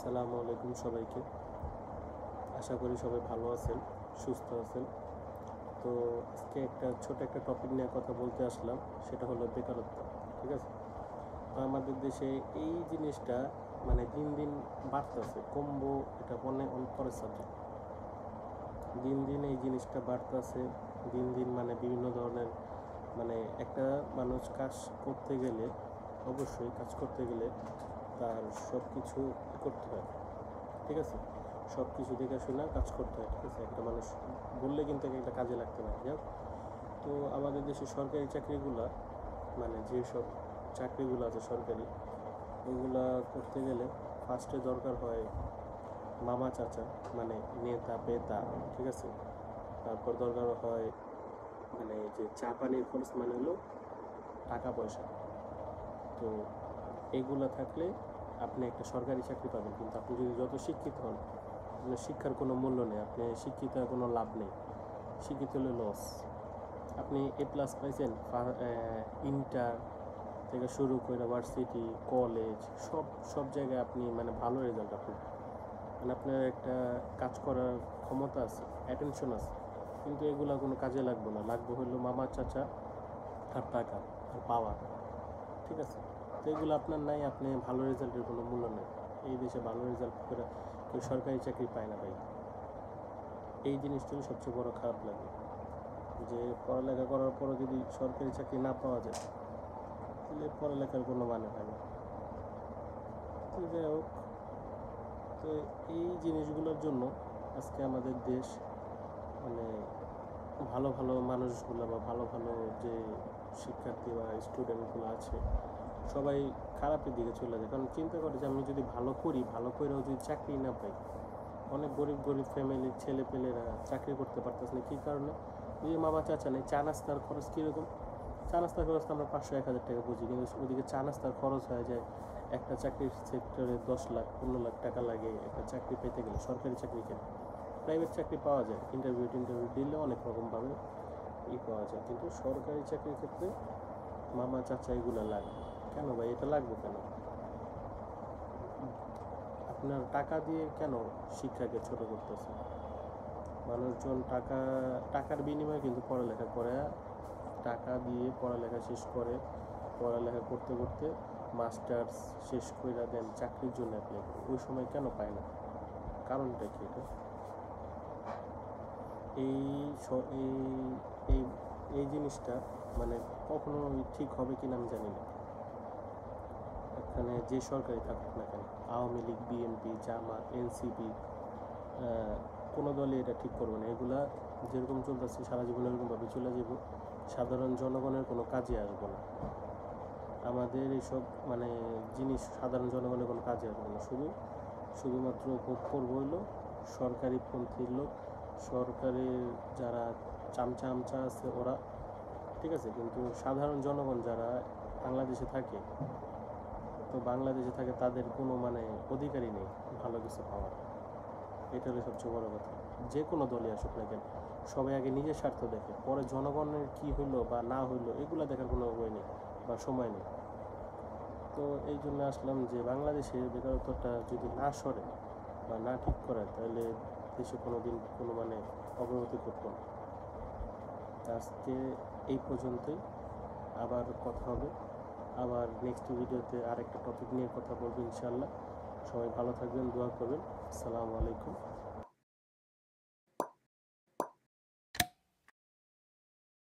আসসালামু আলাইকুম সবাইকে। আশা করি সবাই ভালো আছেন, সুস্থ আছেন। তো আজকে ছোট একটা টপিক নিয়ে কথা বলতে আসলাম, সেটা হলো বেকারত্ব। ঠিক আছে? তো আমাদের দেশে এই জিনিসটা মানে দিন দিন বাড়তেছে, কমবো এটা অনেক পরের সাবজেক্ট। দিন দিন এই জিনিসটা বাড়তেছে, দিন দিন মানে বিভিন্ন ধরনের মানে একটা মানুষ কাজ করতে গেলে, অবশ্যই কাজ করতে গেলে তার সব কিছু করতে হয়। ঠিক আছে? সব কিছু দেখে শুনে কাজ করতে হয়। ঠিক আছে? একটা মানুষ বললে কিন্তু একটা কাজে লাগতে পারে। যাক, তো আমাদের দেশে সরকারি চাকরিগুলা মানে যেসব চাকরিগুলো আছে সরকারি, ওইগুলা করতে গেলে ফার্স্টে দরকার হয় মামা চাচা, মানে নেতা পেতা। ঠিক আছে? তারপর দরকার হয় মানে যে চা পানির খরচ, মানে হলো টাকা পয়সা। তো এগুলা থাকলে আপনি একটা সরকারি চাকরি পাবেন। কিন্তু আপনি যদি যত শিক্ষিত হন, আপনার শিক্ষার কোনো মূল্য নেই, আপনি শিক্ষিত হয়ে কোনো লাভ নেই, শিক্ষিত হলে লস। আপনি A+ পাইছেন, ইন্টার থেকে শুরু করে ভার্সিটি, কলেজ, সব সব জায়গায় আপনি মানে ভালো রেজাল্ট, মানে আপনার একটা কাজ করার ক্ষমতা আছে, অ্যাটেনশন আছে, কিন্তু এগুলা কোনো কাজে লাগবে না। লাগবে হলো মামা চাচা আর টাকা আর পাওয়ার। ঠিক আছে? তো এগুলো আপনার নাই, আপনি ভালো রেজাল্টের কোনো মূল্য নেই। এই দেশে ভালো রেজাল্ট করে কেউ সরকারি চাকরি পায় না ভাই। এই জিনিসটাই সবচেয়ে বড় খারাপ লাগে, যে পড়ালেখা করার পরও যদি সরকারি চাকরি না পাওয়া যায়, তাহলে পড়ালেখার কোনো মানে হয় না। তো যাই হোক, তো এই জিনিসগুলোর জন্য আজকে আমাদের দেশ মানে ভালো ভালো মানুষগুলো বা ভালো ভালো যে শিক্ষার্থী বা স্টুডেন্টগুলো আছে, সবাই খারাপের দিকে চলে যায়। কারণ চিন্তা করে যে আমি যদি ভালো করি, ভালো করেও যদি চাকরি না পাই, অনেক গরিব গরিব ফ্যামিলির ছেলেপেলেরা চাকরি করতে পারতেছে না। কী কারণে? ওই যে মামা চাচা নেই, চা নাস্তার খরচ কীরকম? চা নাস্তার খরচ তো আমরা 500-1000 টাকা বুঝি, কিন্তু ওদিকে চা নাস্তার খরচ হয়ে যায় একটা চাকরির সেক্টরে 10 লাখ 15 লাখ টাকা লাগে একটা চাকরি পেতে গেলে। সরকারি চাকরি কেন, প্রাইভেট চাকরি পাওয়া যায়, ইন্টারভিউ দিলে অনেক রকমভাবে পাওয়া যায়, কিন্তু সরকারি চাকরির ক্ষেত্রে মামা চাচা এগুলো লাগবে কেন ভাই? এটা লাগবে কেন? আপনার টাকা দিয়ে কেন শিক্ষাকে ছোট করতেছে? মানুষজন টাকার বিনিময়ে কিন্তু পড়ালেখা করে, টাকা দিয়ে পড়ালেখা শেষ করে, পড়ালেখা করতে করতে মাস্টার্স শেষ করে দেন, চাকরির জন্য অ্যাপ্লাই করে, ওই সময় কেন পায় না? কারণটা কি এটা? এই এই এই এই জিনিসটা মানে কখনো ঠিক হবে কিনা আমি জানি না। এখানে যে সরকারি থাকুক না কেন, আওয়ামী লীগ, বিএনপি, জামাত, এনসিপি, কোনো দলই এটা ঠিক করবে না। এগুলা যেরকম চলতেছে সারা জীবন এরকমভাবে চলে যাব, সাধারণ জনগণের কোনো কাজে আসবে না। আমাদের এইসব মানে জিনিস সাধারণ জনগণের কোনো কাজে আসবে না, শুধুমাত্র ভোগ করবো হইলো সরকারিপন্থীর লোক, সরকারের যারা চামচা আছে ওরা। ঠিক আছে? কিন্তু সাধারণ জনগণ যারা বাংলাদেশে থাকে, তাদের কোনো মানে অধিকারই নেই ভালো কিছু পাওয়ার। এটা হলো সবচেয়ে বড় কথা। যে কোনো দলই আসুক না কেন, সবাই আগে নিজের স্বার্থ দেখে, পরে জনগণের কী হইলো বা না হইলো এগুলো দেখার কোনো ওয়ে নেই বা সময় নেই। তো এই জন্য আসলাম যে বাংলাদেশে বেকারত্বটা যদি না সরে বা না ঠিক করে, তাহলে দেশে কোনো দিন কোনো মানে অগ্রগতি করতো না। আজকে এই পর্যন্তই, আবার কথা হবে, আবার নেক্সট ভিডিওতে আরেকটা টপিক নিয়ে কথা বলবো ইনশাআল্লাহ। সবাই ভালো থাকবেন, দোয়া করবেন। আসসালামু আলাইকুম।